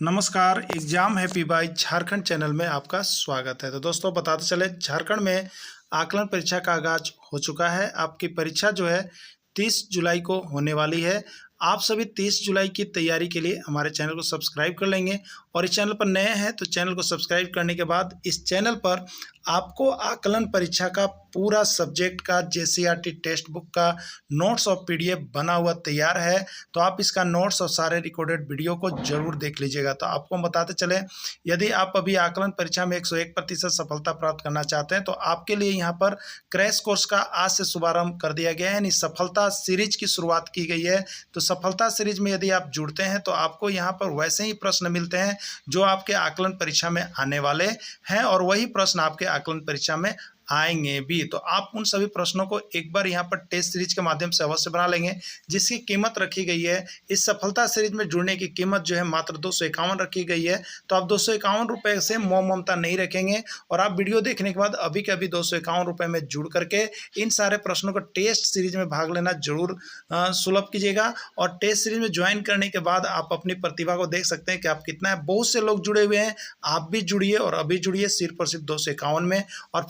नमस्कार। Exam happy by Jharkhand channel में आपका स्वागत है। तो दोस्तों बताते चले, झारखंड में आकलन परीक्षा का आगाज हो चुका है। आपकी परीक्षा जो है 30 जुलाई को होने वाली है। आप सभी 30 जुलाई की तैयारी के लिए हमारे चैनल को सब्सक्राइब कर लेंगे और इस चैनल पर नए हैं तो चैनल को सब्सक्राइब करने के बाद इस चैनल पर आपको आकलन परीक्षा का पूरा सब्जेक्ट का जेसीईआरटी टेक्स्ट बुक का नोट्स और पीडीएफ बना हुआ तैयार है। तो आप इसका नोट्स और सारे रिकॉर्डेड वीडियो को जरूर देख लीजिएगा। तो आपको बताते चले, यदि आप अभी आकलन परीक्षा में 101% सफलता प्राप्त करना चाहते हैं तो आपके लिए यहाँ पर क्रैश कोर्स का आज से शुभारंभ कर दिया गया है, यानी सफलता सीरीज की शुरुआत की गई है। तो सफलता सीरीज में यदि आप जुड़ते हैं तो आपको यहाँ पर वैसे ही प्रश्न मिलते हैं जो आपके आकलन परीक्षा में आने वाले हैं और वही प्रश्न आपके आकलन परीक्षा में आएंगे भी। तो आप उन सभी प्रश्नों को एक बार यहाँ पर टेस्ट सीरीज के माध्यम से अवश्य बना लेंगे, जिसकी कीमत रखी गई है। इस सफलता सीरीज में जुड़ने की कीमत जो है मात्र 251 रखी गई है। तो आप 251 रुपये से मोह ममता नहीं रखेंगे और आप वीडियो देखने के बाद अभी के अभी 251 रुपये में जुड़ करके इन सारे प्रश्नों को टेस्ट सीरीज में भाग लेना जरूर सुलभ कीजिएगा। और टेस्ट सीरीज में ज्वाइन करने के बाद आप अपनी प्रतिभा को देख सकते हैं कि आप कितना है। बहुत से लोग जुड़े हुए हैं, आप भी जुड़िए और अभी जुड़िए सिर्फ और सिर्फ 251 में। और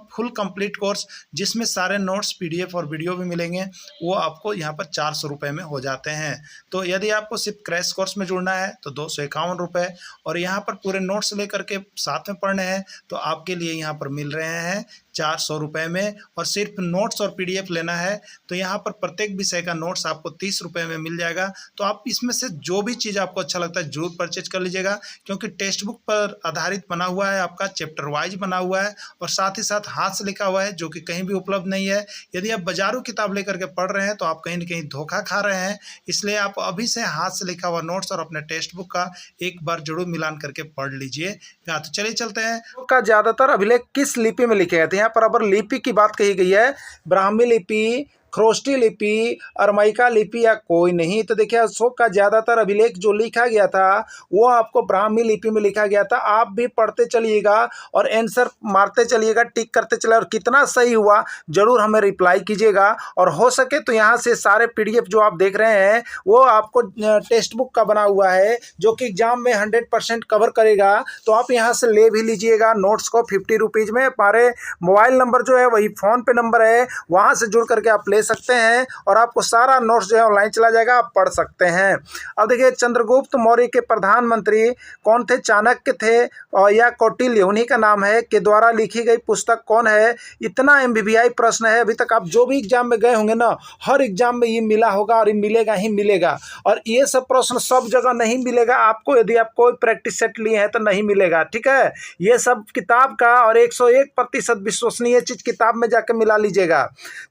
फुल कंप्लीट कोर्स जिसमें सारे नोट्स, पीडीएफ और वीडियो भी मिलेंगे, वो आपको यहाँ पर 400 रुपये में हो जाते हैं। तो यदि आपको सिर्फ क्रैश कोर्स में जुड़ना है तो 251 रुपये और यहाँ पर पूरे नोट्स लेकर के साथ में पढ़ने हैं तो आपके लिए यहाँ पर मिल रहे हैं 400 रुपये में। और सिर्फ नोट्स और पीडीएफ लेना है तो यहाँ पर प्रत्येक विषय का नोट्स आपको 30 रुपये में मिल जाएगा। तो आप इसमें से जो भी चीज़ आपको अच्छा लगता है जरूर परचेज कर लीजिएगा, क्योंकि टेक्स्ट बुक पर आधारित बना हुआ है, आपका चैप्टर वाइज बना हुआ है और साथ ही साथ हाथ से लिखा हुआ है, जो कि कहीं भी उपलब्ध नहीं है। यदि आप बाजारू किताब लेकर के पढ़ रहे हैं तो आप कहीं ना कहीं धोखा खा रहे हैं। इसलिए आप अभी से हाथ से लिखा हुआ नोट्स और अपने टेक्स्ट बुक का एक बार जरूर मिलान करके पढ़ लीजिएगा। तो चलिए चलते हैं। का ज्यादातर अभिलेख किस लिपि में लिखे गए थे? यहाँ पर अगर लिपि की बात कही गई है, ब्राह्मी लिपि, ख्रोष्टी लिपि, अरमाइका लिपि या कोई नहीं। तो देखिए, अशोक का ज्यादातर अभिलेख जो लिखा गया था वो आपको ब्राह्मी लिपि में लिखा गया था। आप भी पढ़ते चलिएगा और आंसर मारते चलिएगा, टिक करते चले और कितना सही हुआ जरूर हमें रिप्लाई कीजिएगा। और हो सके तो यहाँ से सारे पीडीएफ जो आप देख रहे हैं वो आपको टेक्स्ट बुक का बना हुआ है, जो कि एग्जाम में 100% कवर करेगा। तो आप यहाँ से ले भी लीजिएगा नोट्स को 50 रुपीज़ में। हमारे मोबाइल नंबर जो है वही फ़ोन पे नंबर है, वहाँ से जुड़ करके आप ले सकते हैं और आपको सारा नोट्स जो है ऑनलाइन चला जाएगा, आप पढ़ सकते हैं। अब देखिए, चंद्रगुप्त मौर्य के प्रधानमंत्री कौन थे? चाणक्य थे और या कौटिल्य, उन्हीं का नाम है, के द्वारा लिखी गई पुस्तक कौन है? इतना एमबीबीआई प्रश्न है। अभी तक आप जो भी एग्जाम में गए होंगे ना, हर एग्जाम में ये मिला होगा और ये मिलेगा ही मिलेगा। और ये सब प्रश्न सब जगह नहीं मिलेगा आपको, यदि आप कोई प्रैक्टिस सेट लिए हैं तो नहीं मिलेगा, ठीक है। ये सब किताब का और 101% विश्वसनीय चीज किताब में जाकर मिला लीजिएगा।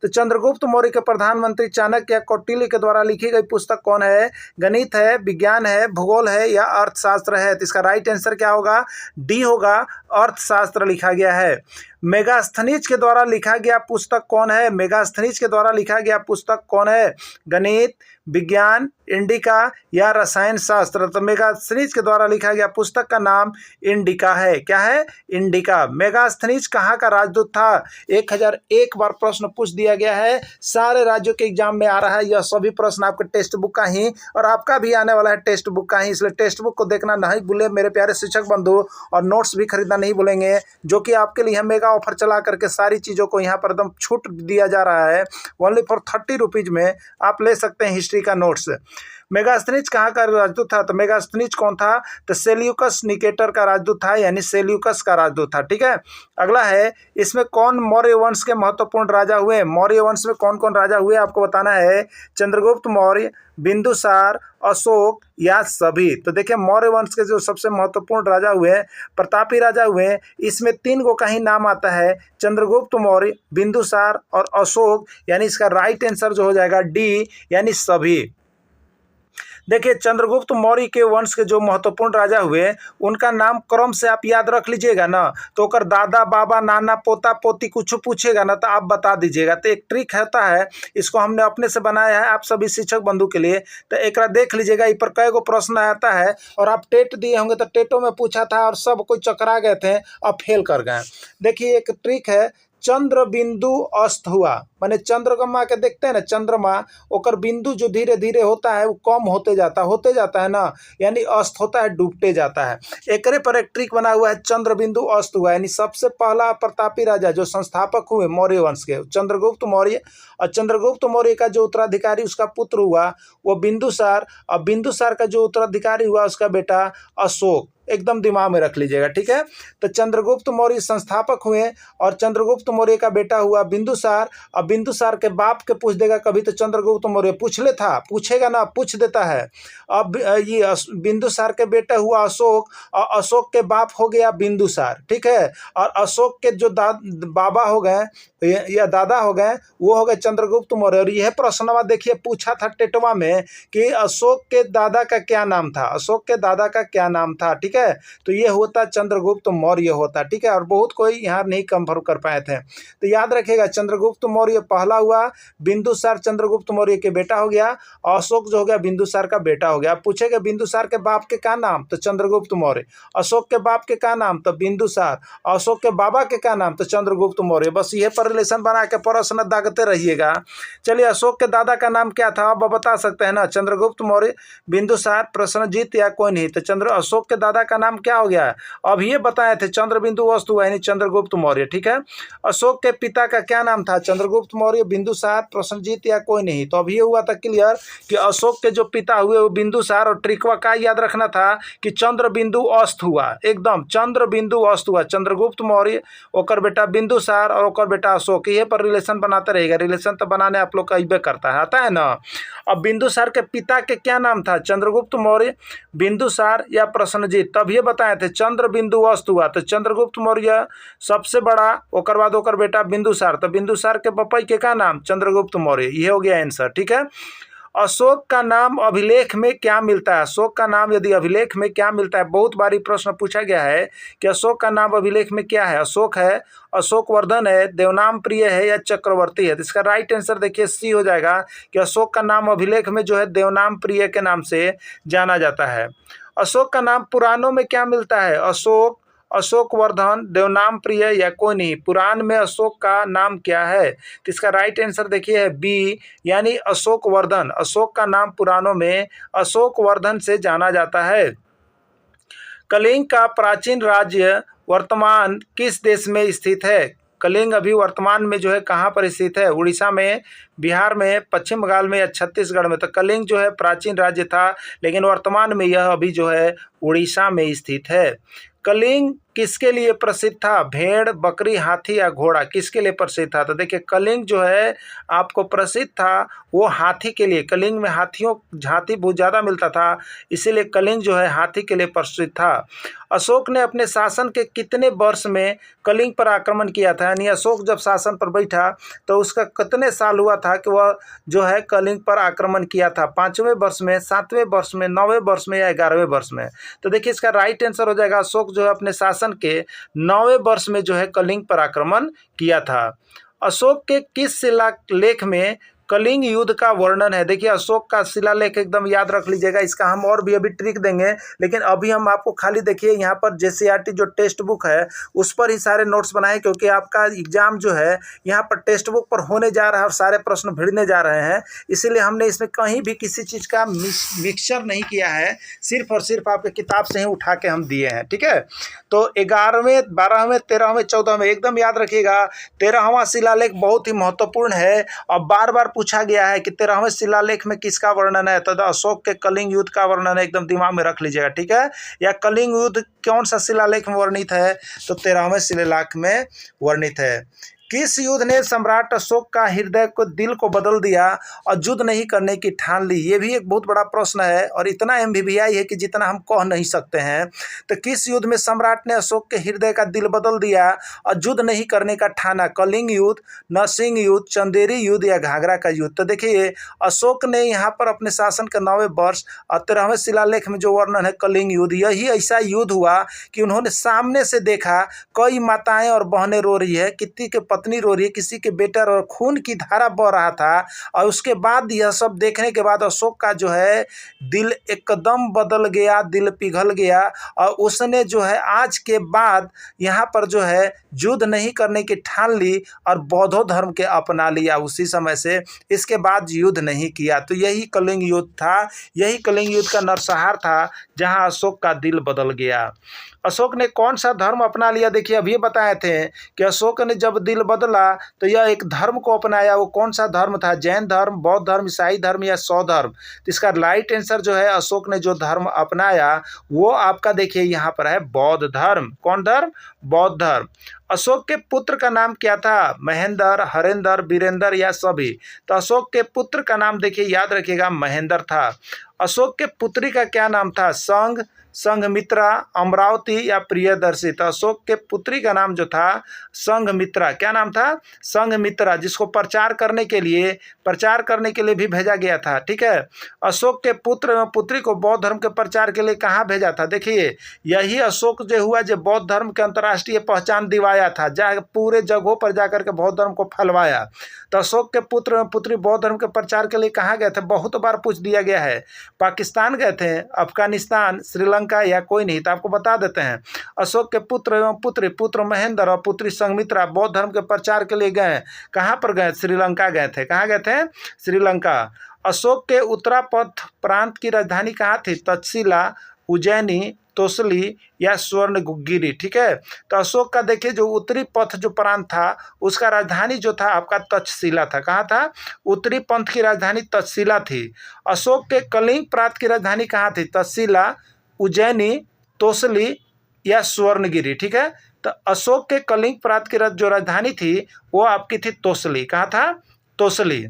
तो चंद्रगुप्त मौर्य के प्रधानमंत्री चाणक्य या कौटिल्य के द्वारा लिखी गई पुस्तक कौन है? गणित है, विज्ञान है, भूगोल है या अर्थशास्त्र है? तो इसका राइट आंसर क्या होगा? डी होगा, अर्थशास्त्र लिखा गया है। मेगास्थनीज के द्वारा लिखा गया पुस्तक कौन है? मेगास्थनीज के द्वारा लिखा गया पुस्तक कौन है? गणित, विज्ञान, इंडिका या रसायन शास्त्र? तो मेगास्थनीज के द्वारा लिखा गया पुस्तक का नाम इंडिका है। क्या है? इंडिका। मेगास्थनीज कहाँ का राजदूत था? 1001 बार प्रश्न पूछ दिया गया है, सारे राज्यों के एग्जाम में आ रहा है। यह सभी प्रश्न आपके टेक्स्ट बुक का ही और आपका भी आने वाला है टेक्स्ट बुक का ही, इसलिए टेक्स्ट बुक को देखना नहीं भूले मेरे प्यारे शिक्षक बंधु। और नोट्स भी खरीदना नहीं भूलेंगे, जो कि आपके लिए मेगा ऑफर चला करके सारी चीज़ों को यहाँ पर एकदम छूट दिया जा रहा है। ओनली फॉर 30 रुपीज़ में आप ले सकते हैं हिस्ट्री का नोट्स। मेगास्थनीज कहाँ का राजदूत था? तो मेगास्थनीज कौन था? तो सेल्यूकस निकेटर का राजदूत था, यानी सेल्यूकस का राजदूत था, ठीक है। अगला है, इसमें कौन मौर्य वंश के महत्वपूर्ण राजा हुए? मौर्य वंश में कौन कौन राजा हुए आपको बताना है। चंद्रगुप्त मौर्य, बिंदुसार, अशोक या सभी? तो देखिए, मौर्य वंश के जो सबसे महत्वपूर्ण राजा हुए, प्रतापी राजा हुए, इसमें 3 गो का ही नाम आता है, चंद्रगुप्त मौर्य, बिंदुसार और अशोक। यानी इसका राइट आंसर जो हो जाएगा डी, यानी सभी। देखिए, चंद्रगुप्त मौर्य के वंश के जो महत्वपूर्ण राजा हुए उनका नाम क्रम से आप याद रख लीजिएगा ना। तो अगर दादा, बाबा, नाना, पोता, पोती कुछ पूछेगा ना तो आप बता दीजिएगा। तो एक ट्रिक होता है, इसको हमने अपने से बनाया है आप सभी शिक्षक बंधु के लिए। तो एक देख लीजिएगा, इस पर कई गो प्रश्न आता है और आप टेट दिए होंगे तो टेटों में पूछा था और सब कोई चकरा गए थे और फेल कर गए। देखिए, एक ट्रिक है, चंद्र बिंदु अस्त हुआ, माने चंद्रमा के देखते हैं ना, चंद्रमा ओकर बिंदु जो धीरे धीरे होता है वो कम होते जाता है ना, यानी अस्त होता है, डूबते जाता है। एकरे पर एक ट्रिक बना हुआ है, चंद्र बिंदु अस्त हुआ, यानी सबसे पहला प्रतापी राजा जो संस्थापक हुए मौर्य वंश के, चंद्रगुप्त मौर्य, और चंद्रगुप्त मौर्य का जो उत्तराधिकारी उसका पुत्र हुआ वो बिंदुसार, और बिंदुसार का जो उत्तराधिकारी हुआ उसका बेटा अशोक। एकदम दिमाग में रख लीजिएगा, ठीक है। तो चंद्रगुप्त मौर्य संस्थापक हुए और चंद्रगुप्त मौर्य का बेटा हुआ बिंदुसार, और बिंदुसार के बाप के पूछ देगा कभी तो चंद्रगुप्त मौर्य पूछेगा ना, पूछ देता है। अब ये बिंदुसार के बेटा हुआ अशोक, और अशोक के बाप हो गया बिंदुसार, ठीक है। और अशोक के जो बाबा हो गए या दादा हो गए वो हो गए चंद्रगुप्त मौर्य। और यह प्रश्नवा देखिए पूछा था टेटवा में कि अशोक के दादा का क्या नाम था, अशोक के दादा का क्या नाम था, ठीक है। तो ये होता चंद्रगुप्त मौर्य होता, ठीक है। और बहुत कोई यहाँ नहीं कंफर्म कर पाए थे, तो याद रखिएगा चंद्रगुप्त मौर्य पहला हुआ, बिंदुसार चंद्रगुप्त मौर्य के बेटा हो गया, अशोक जो हो गया बिंदुसार का बेटा हो गया। आप पूछेगा बिंदुसार के बाप के क्या नाम, तो चंद्रगुप्त मौर्य। अशोक के बाप के क्या नाम, तो बिंदुसार। अशोक के बाबा के क्या नाम, तो चंद्रगुप्त मौर्य। बस ये पर रिलेशन बना के प्रश्न दागते रहिएगा। चलिए, अशोक के दादा का नाम क्या था, अब बता सकते हैं ना, चंद्रगुप्त मौर्य, बिंदुसार, प्रसेनजीत या कोई नहीं। तो अशोक के दादा का नाम क्या हो गया, अब ये बताए थे चंद्रबिंदु वस्तु यानी चंद्रगुप्त मौर्य, ठीक है। अशोक के पिता का क्या नाम था, चंद्रगुप्त मौर्य, बिंदुसार, प्रसेनजीत या कोई नहीं। तो अब ये हुआ था क्लियर कि अशोक के जो पिता हुए वो बिंदुसार, और ट्रिकवा का याद रखना था कि चंद्र बिंदु अस्त हुआ, एकदम चंद्र बिंदु अस्त हुआ, चंद्रगुप्त मौर्य, ओकर बेटा बिंदुसार और ओकर बेटा अशोक। ये पर रिलेशन बनाते रहेगा, रिलेशन तो बनाने आप लोग का अइबे करता है, आता है ना। अब बिंदुसार के पिता के क्या नाम था, चंद्रगुप्त मौर्य, बिंदुसार या प्रसेनजीत। तब ये बताए थे चंद्र बिंदु अस्त हुआ, तो चंद्रगुप्त मौर्य सबसे बड़ा, ओकर बाद ओकर बेटा बिंदुसार, तो बिंदुसार के पपई के का नाम, चंद्रगुप्त मौर्य। ये हो गया आंसर, ठीक है। अशोक का नाम अभिलेख में क्या मिलता है, अशोक का नाम यदि अभिलेख में क्या मिलता है, बहुत बारी प्रश्न पूछा गया है कि अशोक का नाम अभिलेख में क्या है। अशोक है, अशोकवर्धन है, देवनाम प्रिय है या चक्रवर्ती है। तो इसका राइट आंसर देखिए सी हो जाएगा कि अशोक का नाम अभिलेख में जो है देवनाम प्रिय के नाम से जाना जाता है। अशोक का नाम पुराणों में क्या मिलता है, अशोक, अशोकवर्धन, देवनाम प्रिय या कोई नहीं। पुराण में अशोक का नाम क्या है, तो इसका राइट आंसर देखिए है बी, यानी अशोकवर्धन। अशोक का नाम पुराणों में अशोकवर्धन से जाना जाता है। कलिंग का प्राचीन राज्य वर्तमान किस देश में स्थित है, कलिंग अभी वर्तमान में जो है कहाँ पर स्थित है, उड़ीसा में, बिहार में, पश्चिम बंगाल में या छत्तीसगढ़ में। तो कलिंग जो है प्राचीन राज्य था, लेकिन वर्तमान में यह अभी जो है उड़ीसा में स्थित है। कलिंग किसके लिए प्रसिद्ध था, भेड़, बकरी, हाथी या घोड़ा, किसके लिए प्रसिद्ध था। तो देखिए कलिंग जो है आपको प्रसिद्ध था वो हाथी के लिए, कलिंग में हाथी बहुत ज़्यादा मिलता था, इसीलिए कलिंग जो है हाथी के लिए प्रसिद्ध था। अशोक ने अपने शासन के कितने वर्ष में कलिंग पर आक्रमण किया था, यानी अशोक जब शासन पर बैठा तो उसका कितने साल हुआ था कि वह जो है कलिंग पर आक्रमण किया था, 5वें वर्ष में, 7वें वर्ष में, 9वें वर्ष में या 11वें वर्ष में। तो देखिए इसका राइट आंसर हो जाएगा अशोक जो है अपने शासन के 9वें वर्ष में जो है कलिंग पर आक्रमण किया था। अशोक के किस शिलालेख में कलिंग युद्ध का वर्णन है। देखिए अशोक का शिलालेख एकदम याद रख लीजिएगा, इसका हम और भी अभी ट्रिक देंगे, लेकिन अभी हम आपको खाली देखिए यहाँ पर JCERT जो टेक्स्ट बुक है उस पर ही सारे नोट्स बनाए, क्योंकि आपका एग्जाम जो है यहाँ पर टेक्स्ट बुक पर होने जा रहा है और सारे प्रश्न भिड़ने जा रहे हैं, इसीलिए हमने इसमें कहीं भी किसी चीज़ का मिक्सचर नहीं किया है, सिर्फ और सिर्फ आपके किताब से ही उठा के हम दिए हैं, ठीक है। तो 11वें, 12वें, 13वें, 14वें एकदम याद रखिएगा। 13वां शिलालेख बहुत ही महत्वपूर्ण है और बार बार पूछा गया है कि 13वें शिलालेख में किसका वर्णन है, तो अशोक के कलिंग युद्ध का वर्णन है, एकदम दिमाग में रख लीजिएगा, ठीक है। या कलिंग युद्ध कौन सा शिलालेख में वर्णित है, तो 13वें शिलालेख में वर्णित है। किस युद्ध ने सम्राट अशोक का हृदय को, दिल को बदल दिया और युद्ध नहीं करने की ठान ली। ये भी एक बहुत बड़ा प्रश्न है और इतना MBBI है कि जितना हम कह नहीं सकते हैं। तो किस युद्ध में सम्राट ने अशोक के हृदय का दिल बदल दिया और युद्ध नहीं करने का ठाना, कलिंग युद्ध, नरसिंह युद्ध, चंदेरी युद्ध या घाघरा का युद्ध। तो देखिए अशोक ने यहाँ पर अपने शासन के 9वें वर्ष और 13वें शिलालेख में जो वर्णन है कलिंग युद्ध, यही ऐसा युद्ध हुआ कि उन्होंने सामने से देखा कई माताएं और बहनें रो रही है, कितनी के पत्नी रो रही है, किसी के बेटा रो, खून की धारा बह रहा था। और उसके बाद यह सब देखने के बाद अशोक का जो है दिल एकदम बदल गया, दिल पिघल गया और उसने जो है आज के बाद यहाँ पर जो है युद्ध नहीं करने की ठान ली और बौद्ध धर्म के अपना लिया। उसी समय से इसके बाद युद्ध नहीं किया। तो यही कलिंग युद्ध था, यही कलिंग युद्ध का नरसंहार था जहाँ अशोक का दिल बदल गया। अशोक ने कौन सा धर्म अपना लिया? देखिए अभी बताए थे कि अशोक ने जब दिल बदला तो यह एक धर्म को अपनाया। वो कौन सा धर्म था? जैन धर्म, बौद्ध धर्म, ईसाई धर्म या सौ धर्म? तो इसका राइट आंसर जो है अशोक ने जो धर्म अपनाया वो आपका देखिए यहाँ पर है बौद्ध धर्म। कौन धर्म? बौद्ध धर्म। अशोक के पुत्र का नाम क्या था? महेंद्र, हरेंद्र, वीरेंद्र या सभी? तो अशोक के पुत्र का नाम देखिए याद रखिएगा महेंद्र था। अशोक के पुत्री का क्या नाम था? संघ, संघमित्रा, अमरावती या प्रियदर्शी? तो अशोक के पुत्री का नाम जो था संघमित्रा। क्या नाम था? संघमित्रा, जिसको प्रचार करने के लिए भी भेजा गया था। ठीक है। अशोक के पुत्र एवं पुत्री को बौद्ध धर्म के प्रचार के लिए कहाँ भेजा था? देखिए यही अशोक जो हुआ जो बौद्ध धर्म के अंतर्राष्ट्रीय पहचान दिवाया था, जहाँ पूरे जगहों पर जाकर के बौद्ध धर्म को फैलवाया। तो अशोक के पुत्र एवं पुत्री बौद्ध धर्म के प्रचार के लिए कहाँ गए थे? बहुत बार पूछ दिया गया है। पाकिस्तान गए थे, अफगानिस्तान, श्रीलंका या कोई नहीं? तो आपको बता देते हैं अशोक के पुत्र एवं पुत्री, पुत्र महेंद्र और पुत्री संघमित्रा बौद्ध धर्म के प्रचार के लिए गए। कहाँ पर गए? श्रीलंका गए थे। कहाँ गए थे? श्रीलंका। अशोक के उत्तरापथ प्रांत की राजधानी कहाँ थी? तक्षशिला, उज्जैनी, तोसली या स्वर्णगिरी? ठीक है। तो अशोक का देखिए जो उत्तरी पथ जो प्रांत था उसका राजधानी जो था आपका तक्षशिला था। कहाँ था? उत्तरी पंथ की राजधानी तक्षशिला थी। अशोक के कलिंग प्रांत की राजधानी कहाँ थी? तक्षशिला, उज्जैनी, तोसली या स्वर्णगिरी? ठीक है। तो अशोक के कलिंग प्रांत की जो राजधानी थी वो आपकी थी तोसली। कहाँ था? तोसली।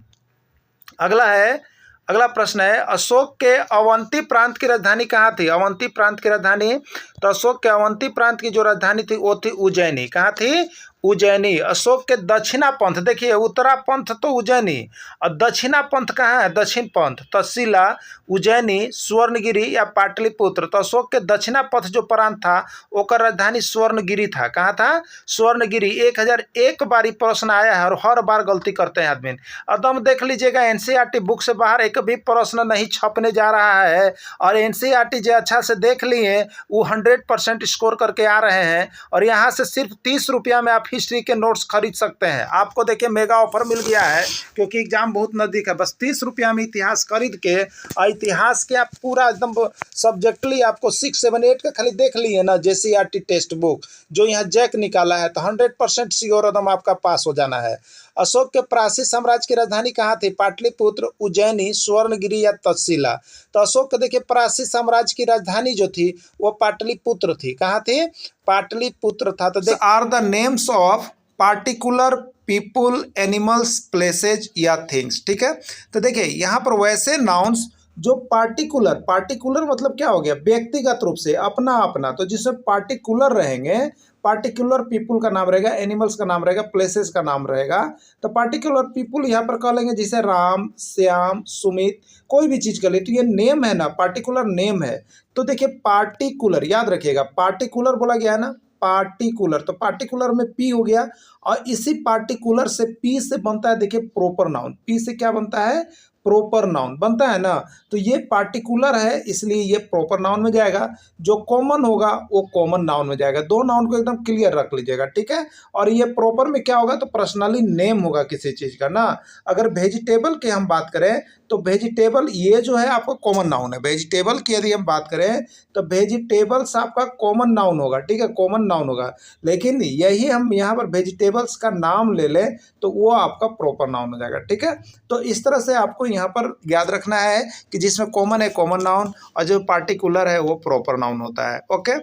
अगला प्रश्न है अशोक के अवंती प्रांत की राजधानी कहाँ थी? अवंती प्रांत की राजधानी, तो अशोक के अवंती प्रांत की जो राजधानी थी वो थी उज्जैनी। कहाँ थी? उज्जैनी। अशोक के दक्षिणा पंथ, देखिए उत्तरा पंथ तो उज्जैनी और दक्षिणा पंथ कहाँ है? दक्षिण पंथ तक्षशिला, उज्जैनी, स्वर्णगिरी या पाटलिपुत्र? तो अशोक के दक्षिणा पथ जो प्रांत था ओकर राजधानी स्वर्णगिरी था। कहाँ था? स्वर्णगिरी। 1001 बार प्रश्न आया है और हर बार गलती करते हैं आदमी। एकदम देख लीजिएगा एनसीईआरटी बुक से बाहर एक भी प्रश्न नहीं छपने जा रहा है और एनसीईआरटी जो अच्छा से देख लिए वो 100% स्कोर करके आ रहे हैं। और यहाँ से सिर्फ 30 रुपया में आप हिस्ट्री के नोट्स खरीद सकते हैं। आपको देखिए मेगा ऑफर मिल गया है क्योंकि एग्जाम बहुत नज़दीक है। बस 30 रुपया में इतिहास खरीद के और इतिहास के आप पूरा एकदम सब्जेक्टली आपको 6, 7, 8 का खाली देख लिए ना जेसीईआरटी टेक्स्ट बुक जो यहाँ जैक निकाला है तो 100% श्योर एकदम आपका पास हो जाना है। अशोक के प्राची साम्राज्य की राजधानी कहाँ थी? पाटलिपुत्र, उज्जैनी, स्वर्णगिरी या तक्षशिला? तो अशोक के देखिए प्राची साम्राज्य की राजधानी जो थी वो पाटलिपुत्र थी। कहाँ थी? पाटलिपुत्र था। तो देख are the names of particular people, animals, places या थिंग्स। ठीक है। तो देखिए यहाँ पर वैसे नाउन्स जो पार्टिकुलर मतलब क्या हो गया? व्यक्तिगत रूप से, अपना अपना। तो जिसमें पार्टिकुलर रहेंगे, पार्टिकुलर पीपुल का नाम रहेगा, एनिमल्स का नाम रहेगा, प्लेसेस का नाम रहेगा। तो पार्टिकुलर पीपुल यहाँ पर कह लेंगे जैसे राम, श्याम, सुमित, कोई भी चीज़ कर ले तो ये नेम है ना, पार्टिकुलर नेम है। तो देखिए पार्टिकुलर याद रखिएगा, पार्टिकुलर बोला गया है ना, पार्टिकुलर। तो पार्टिकुलर में पी हो गया और इसी पार्टिकुलर से पी से बनता है देखिए प्रॉपर नाउन। पी से क्या बनता है? प्रॉपर नाउन बनता है ना। तो ये पार्टिकुलर है इसलिए ये प्रॉपर नाउन में जाएगा। जो कॉमन होगा वो कॉमन नाउन में जाएगा। दो नाउन को एकदम क्लियर रख लीजिएगा। ठीक है। और ये प्रॉपर में क्या होगा? तो पर्सनली नेम होगा किसी चीज़ का ना। अगर वेजिटेबल की हम बात करें तो वेजिटेबल ये जो है आपका कॉमन नाउन है। वेजिटेबल की यदि हम बात करें तो वेजिटेबल्स आपका कॉमन नाउन होगा। ठीक है, कॉमन नाउन होगा। लेकिन यही हम यहाँ पर वेजिटेबल्स का नाम ले लें तो वो आपका प्रॉपर नाउन हो जाएगा। ठीक है। तो इस तरह से आपको यहाँ पर याद रखना है कि जिसमें कॉमन है कॉमन नाउन और जो पार्टिकुलर है वो प्रॉपर नाउन होता है। ओके,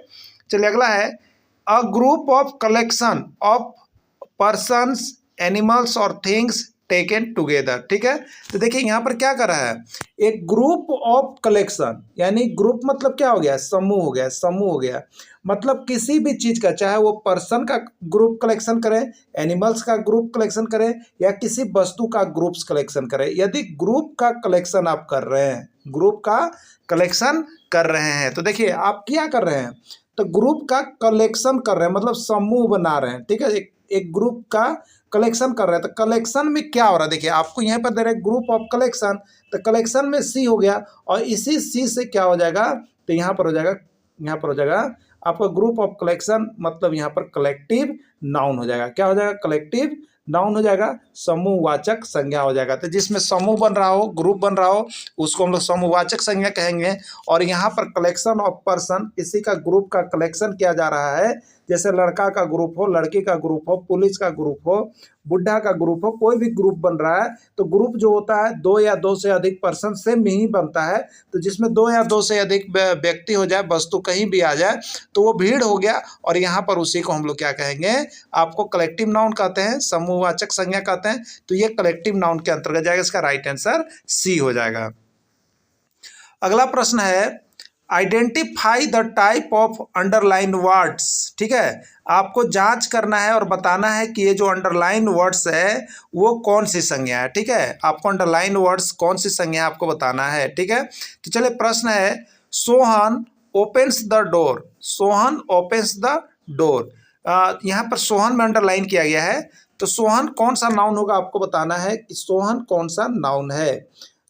चलिए अगला है a group of collection of persons, animals और थिंग्स टेकन टुगेदर। ठीक है। तो देखिए यहाँ पर क्या कर रहा है? एक ग्रुप ऑफ कलेक्शन, यानी ग्रुप मतलब क्या हो गया? समूह हो गया। समूह हो गया मतलब किसी भी चीज़ का, चाहे वो पर्सन का ग्रुप कलेक्शन करें, एनिमल्स का ग्रुप कलेक्शन करें या किसी वस्तु का ग्रुप्स कलेक्शन करें। यदि ग्रुप का कलेक्शन आप कर रहे हैं, ग्रुप का कलेक्शन कर रहे हैं तो देखिए आप क्या कर रहे हैं? तो ग्रुप का कलेक्शन कर रहे हैं मतलब समूह बना रहे हैं। ठीक है। एक ग्रुप का कलेक्शन कर रहे हैं। तो कलेक्शन में क्या हो रहा है, देखिए आपको यहाँ पर दे रहे हैं ग्रुप ऑफ कलेक्शन, तो कलेक्शन में सी हो गया और इसी सी से क्या हो जाएगा, तो यहाँ पर हो जाएगा आपका ग्रुप ऑफ कलेक्शन, मतलब यहाँ पर कलेक्टिव नाउन हो जाएगा। क्या हो जाएगा, कलेक्टिव नाउन हो जाएगा, समूहवाचक संज्ञा हो जाएगा। तो जिसमें समूह बन रहा हो, ग्रुप बन रहा हो, उसको हम लोग समूहवाचक संज्ञा कहेंगे। और यहाँ पर कलेक्शन ऑफ पर्सन, किसी का ग्रुप का कलेक्शन किया जा रहा है, जैसे लड़का का ग्रुप हो, लड़की का ग्रुप हो, पुलिस का ग्रुप हो, बुढ़ा का ग्रुप हो, कोई भी ग्रुप बन रहा है। तो ग्रुप जो होता है दो या दो से अधिक पर्सन से ही बनता है। तो जिसमें दो या दो से अधिक व्यक्ति हो जाए, वस्तु कहीं भी आ जाए, तो वो भीड़ हो गया। और यहाँ पर उसी को हम लोग क्या कहेंगे, आपको कलेक्टिव नाउन कहते हैं, समूहवाचक संज्ञा कहते हैं। तो ये कलेक्टिव नाउन के अंतर्गत जाएगा। इसका राइट आंसर सी हो जाएगा। अगला प्रश्न है, identify the type of underline words. ठीक है, आपको जांच करना है और बताना है कि ये जो अंडरलाइन वर्ड्स है वो कौन सी संज्ञा है। ठीक है, आपको अंडरलाइन वर्ड्स कौन सी संज्ञा आपको बताना है। ठीक है, तो चलिए प्रश्न है, Sohan opens the door. Sohan opens the door, यहाँ पर सोहन में अंडरलाइन किया गया है। तो सोहन कौन सा नाउन होगा, आपको बताना है कि सोहन कौन सा नाउन है।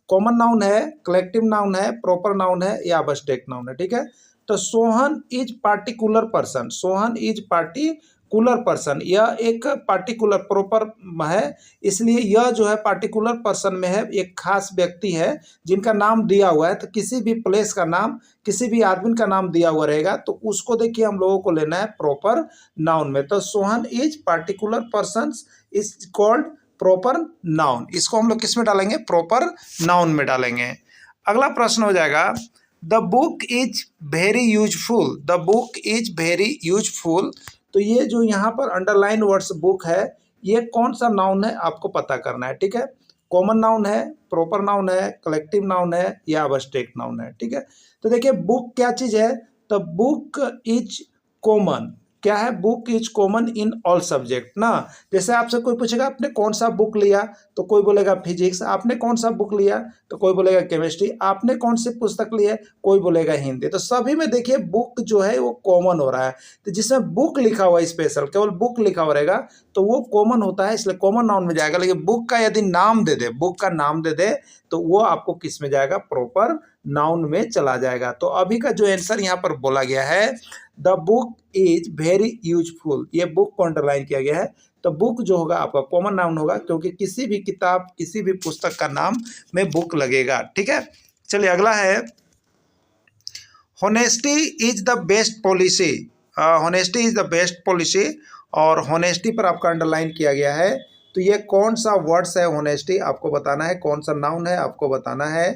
कॉमन नाउन है, कलेक्टिव नाउन है, प्रॉपर नाउन है या अब्स्ट्रैक्ट नाउन है। ठीक है, तो Sohan is particular person. Sohan is particular person, यह एक पार्टिकुलर प्रॉपर है, इसलिए यह जो है पार्टिकुलर पर्सन में है, एक खास व्यक्ति है जिनका नाम दिया हुआ है। तो किसी भी प्लेस का नाम, किसी भी आदमी का नाम दिया हुआ रहेगा, तो उसको देखिए हम लोगों को लेना है प्रॉपर नाउन में। तो Sohan is particular person is called proper noun. इसको हम लोग किस में डालेंगे, प्रॉपर नाउन में डालेंगे। अगला प्रश्न हो जाएगा, the book is very useful. The book is very useful, तो ये जो यहाँ पर अंडरलाइन वर्ड्स बुक है, ये कौन सा नाउन है आपको पता करना है। ठीक है, कॉमन नाउन है, प्रॉपर नाउन है, कलेक्टिव नाउन है या अब्स्ट्रैक्ट नाउन है। ठीक है, तो देखिए बुक क्या चीज है, तो बुक इज कॉमन। क्या है, book is common in all subject ना। जैसे आपसे कोई पूछेगा आपने कौन सा बुक लिया, तो कोई बोलेगा फिजिक्स। आपने कौन सा बुक लिया, तो कोई बोलेगा केमिस्ट्री। आपने कौन सी पुस्तक ली है, कोई बोलेगा हिंदी। तो सभी में देखिए बुक जो है वो कॉमन हो रहा है। तो जिसमें बुक लिखा हुआ है स्पेशल, केवल बुक लिखा हुआ रहेगा, तो वो कॉमन होता है, इसलिए कॉमन नाउन में जाएगा। लेकिन बुक का यदि नाम दे दे, बुक का नाम दे दे, तो वो आपको किस में जाएगा, प्रॉपर नाउन में चला जाएगा। तो अभी का जो आंसर यहाँ पर बोला गया है, the book is very useful, ये बुक को अंडरलाइन किया गया है। तो बुक जो होगा आपका कॉमन नाउन होगा, क्योंकि किसी भी किताब, किसी भी पुस्तक का नाम में बुक लगेगा। ठीक है, चलिए अगला है, honesty is the best policy. Honesty is the best policy, और होनेस्टी पर आपका अंडरलाइन किया गया है। तो ये कौन सा वर्ड्स है होनेस्टी, आपको बताना है। कौन सा नाउन है आपको बताना है,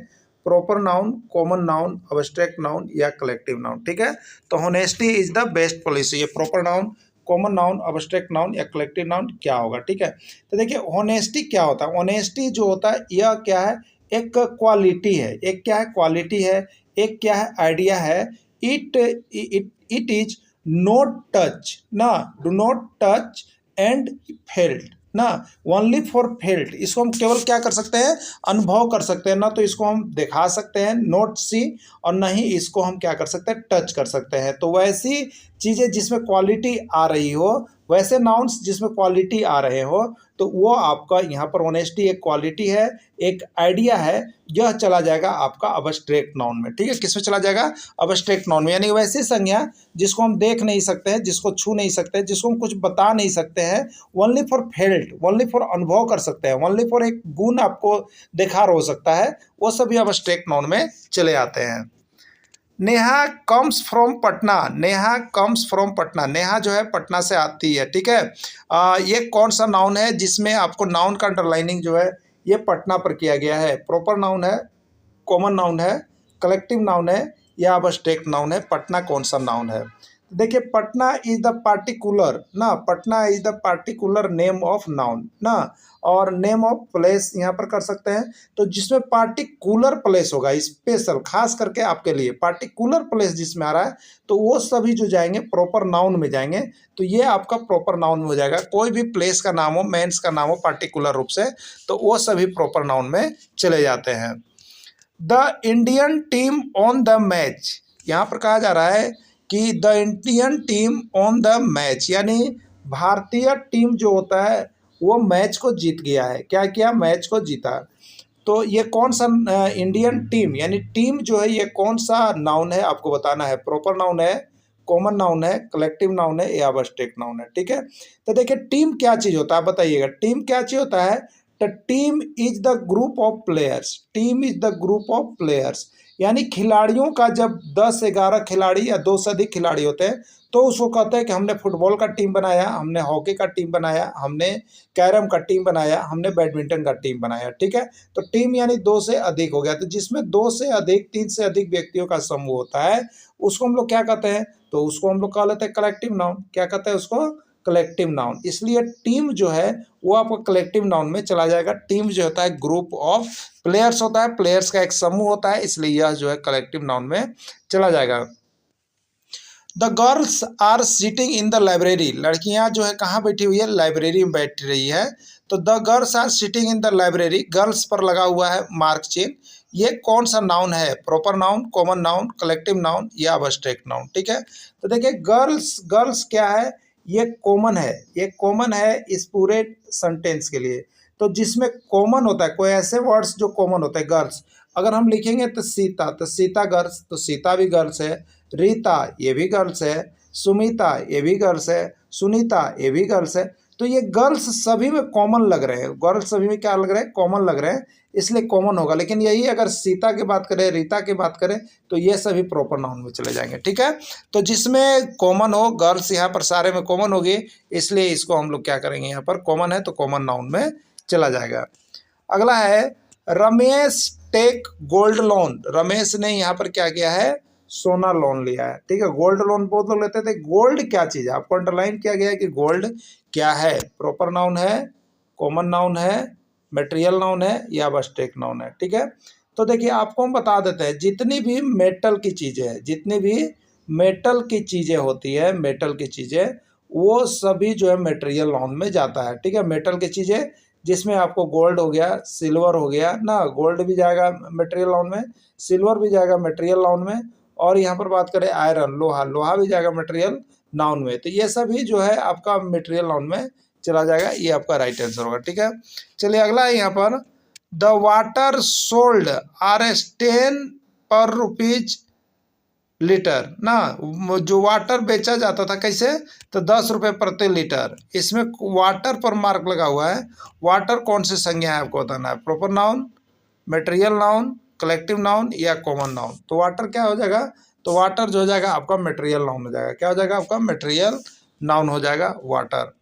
proper noun, common noun, abstract noun या कलेक्टिव नाउन। ठीक है, तो honesty is the best policy, ये proper noun, common noun, abstract noun या कलेक्टिव नाउन क्या होगा। ठीक है, तो देखिए होनेस्टी क्या होता है। होनेस्टी जो होता है यह क्या है, एक क्वालिटी है। एक क्या है, क्वालिटी है। एक क्या है, आइडिया है। इट इज नॉट टच ना, do not touch and felt ना, ओनली फॉर फेल्ट। इसको हम केवल क्या कर सकते हैं, अनुभव कर सकते हैं ना, तो इसको हम दिखा सकते हैं नोट सी, और ना ही इसको हम क्या कर सकते हैं, टच कर सकते हैं। तो वैसी चीज़ें जिसमें क्वालिटी आ रही हो, वैसे नाउन्स जिसमें क्वालिटी आ रहे हो, तो वो आपका यहाँ पर ऑनेस्टी एक क्वालिटी है, एक आइडिया है, यह चला जाएगा आपका अब्स्ट्रैक्ट नाउन में। ठीक है, किस में चला जाएगा, अब्स्ट्रैक्ट नाउन में। यानी वैसी संज्ञा जिसको हम देख नहीं सकते हैं, जिसको छू नहीं सकते, जिसको हम कुछ बता नहीं सकते हैं, only for felt, only for अनुभव कर सकते हैं, ओनली फॉर एक गुण आपको देखार हो सकता है, वो सभी अब्स्ट्रैक्ट नाउन में चले आते हैं। Neha comes from Patna. Neha comes from Patna, Neha जो है पटना से आती है। ठीक है, ये कौन सा नाउन है जिसमें आपको नाउन का अंडरलाइनिंग जो है ये पटना पर किया गया है। प्रॉपर नाउन है, कॉमन नाउन है, कलेक्टिव नाउन है या अब्स्ट्रैक्ट नाउन है। पटना कौन सा नाउन है, देखिए पटना इज द पार्टिकुलर ना, Patna is the particular name of noun ना, और नेम ऑफ प्लेस यहाँ पर कर सकते हैं। तो जिसमें पार्टिकुलर प्लेस होगा, स्पेशल खास करके आपके लिए पार्टिकुलर प्लेस जिसमें आ रहा है, तो वो सभी जो जाएंगे प्रॉपर नाउन में जाएंगे। तो ये आपका प्रॉपर नाउन में हो जाएगा। कोई भी प्लेस का नाम हो, मेंस का नाम हो पार्टिकुलर रूप से, तो वो सभी प्रॉपर नाउन में चले जाते हैं। The Indian team on the match, यहाँ पर कहा जा रहा है कि the Indian team on the match, यानी भारतीय टीम जो होता है वो मैच को जीत गया है। क्या किया? मैच को जीता। तो ये कौन सा इंडियन टीम यानी टीम जो है ये कौन सा नाउन है आपको बताना है। प्रॉपर नाउन है, कॉमन नाउन है, कलेक्टिव नाउन है या एब्स्ट्रैक्ट नाउन है। ठीक है, तो देखिए टीम क्या चीज होता है बताइएगा। टीम क्या चीज होता है? The team is the group of players. Team is the group of players यानी खिलाड़ियों का जब 10-11 खिलाड़ी या 2 से अधिक खिलाड़ी होते हैं तो उसको कहते हैं कि हमने फुटबॉल का टीम बनाया, हमने हॉकी का टीम बनाया, हमने कैरम का टीम बनाया, हमने बैडमिंटन का टीम बनाया। ठीक है, तो टीम यानी 2 से अधिक हो गया। तो जिसमें 2 से अधिक, 3 से अधिक व्यक्तियों का समूह होता है उसको हम लोग क्या कहते हैं? तो उसको हम लोग कह लेते हैं कलेक्टिव नाउन। क्या कहते हैं उसको? Collective noun. इसलिए टीम जो है वो आपका कलेक्टिव नाउन में चला जाएगा। टीम जो होता है ग्रुप ऑफ प्लेयर्स होता है, प्लेयर्स का एक समूह होता है, इसलिए यह जो है कलेक्टिव नाउन में चला जाएगा। The girls are sitting in the library. लड़कियां जो है कहाँ बैठी हुई है? लाइब्रेरी में बैठ रही है। तो the girls are sitting in the library, girls पर लगा हुआ है मार्क चिन्ह। ये कौन सा नाउन है? Proper noun, common noun, collective noun या एब्स्ट्रैक्ट नाउन। ठीक है, तो देखिए गर्ल्स, गर्ल्स क्या है? ये कॉमन है, ये कॉमन है इस पूरे सेंटेंस के लिए। तो जिसमें कॉमन होता है, कोई ऐसे वर्ड्स जो कॉमन होते हैं, गर्ल्स अगर हम लिखेंगे तो सीता गर्ल्स, तो सीता भी गर्ल्स है। रीता ये भी गर्ल्स है। सुमिता ये भी गर्ल्स है। सुनीता ये भी गर्ल्स है। तो ये गर्ल्स सभी में कॉमन लग रहे हैं, गर्ल्स सभी में क्या लग रहे हैं? कॉमन लग रहे हैं, इसलिए कॉमन होगा। लेकिन यही अगर सीता की बात करें, रीता की बात करें तो ये सभी प्रॉपर नाउन में चले जाएंगे। ठीक है, तो जिसमें कॉमन हो, गर्ल्स यहाँ पर सारे में कॉमन होगी, इसलिए इसको हम लोग क्या करेंगे? यहाँ पर कॉमन है तो कॉमन नाउन में चला जाएगा। अगला है Ramesh take gold loan. Ramesh ने यहाँ पर क्या किया है? सोना लोन लिया है। ठीक है, गोल्ड लोन बहुत लोग लेते थे। गोल्ड क्या चीज है? आपको अंडरलाइन किया गया है कि गोल्ड क्या है। प्रॉपर नाउन है, कॉमन नाउन है, मटेरियल नाउन है या एब्स्ट्रैक्ट नाउन है। ठीक है, तो देखिए आपको हम बता देते हैं जितनी भी मेटल की चीजें हैं, जितनी भी मेटल की चीजें होती है, मेटल की चीजें वो सभी जो है मटेरियल नाउन में जाता है। ठीक है, मेटल की चीजें जिसमें आपको गोल्ड हो गया, सिल्वर हो गया ना, गोल्ड भी जाएगा मटेरियल नाउन में, सिल्वर भी जाएगा मटेरियल नाउन में, और यहाँ पर बात करें आयरन, लोहा, लोहा भी जाएगा मटेरियल नाउन में। तो ये सभी जो है आपका मटेरियल नाउन में चला जाएगा, ये आपका राइट आंसर होगा। ठीक है, चलिए अगला है यहाँ पर द वाटर सोल्ड आर 10 पर रुपीज लीटर ना। जो वाटर बेचा जाता था कैसे? तो 10 रुपये प्रति लीटर। इसमें वाटर पर मार्क लगा हुआ है। वाटर कौन सी संज्ञा है आपको बताना है। Proper noun, material noun, collective noun या कॉमन नाउन। तो वाटर क्या हो जाएगा? तो वाटर जो हो जाएगा आपका मटेरियल नाउन हो जाएगा। क्या हो जाएगा? आपका मटेरियल नाउन हो जाएगा water.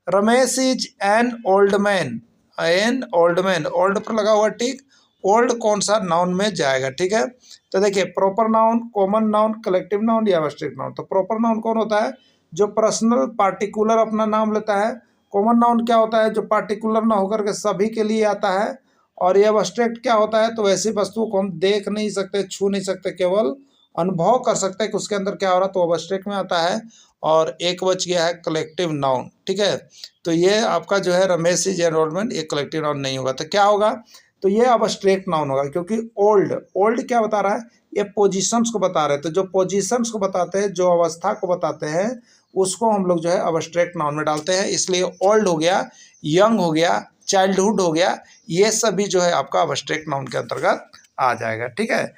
Ramesh is an old man. An old man, old पर लगा हुआ टिक, ओल्ड कौन सा नाउन में जाएगा? ठीक है, तो देखिए proper noun, common noun, collective noun या एब्स्ट्रैक्ट नाउन। तो प्रॉपर नाउन कौन होता है? जो पर्सनल पार्टिकुलर अपना नाम लेता है। कॉमन नाउन क्या होता है? जो पार्टिकुलर ना होकर के सभी के लिए आता है। और ये एब्स्ट्रैक्ट क्या होता है? तो ऐसी वस्तुओं को हम देख नहीं सकते, छू नहीं सकते, केवल अनुभव कर सकते हैं कि उसके अंदर क्या हो रहा है, तो एब्स्ट्रैक्ट में आता है। और एक बच गया है कलेक्टिव नाउन। ठीक है, तो ये आपका जो है रमेश इज एनरोलमेंट, ये कलेक्टिव नाउन नहीं होगा। तो क्या होगा? तो ये एब्स्ट्रैक्ट नाउन होगा, क्योंकि ओल्ड, ओल्ड क्या बता रहा है? ये पोजीशंस को बता रहे हैं। तो जो पोजीशंस को बताते हैं, जो अवस्था को बताते हैं, उसको हम लोग जो है एब्स्ट्रैक्ट नाउन में डालते हैं। इसलिए ओल्ड हो गया, यंग हो गया, चाइल्डहुड हो गया, ये सभी जो है आपका एब्स्ट्रैक्ट नाउन के अंतर्गत आ जाएगा। ठीक है।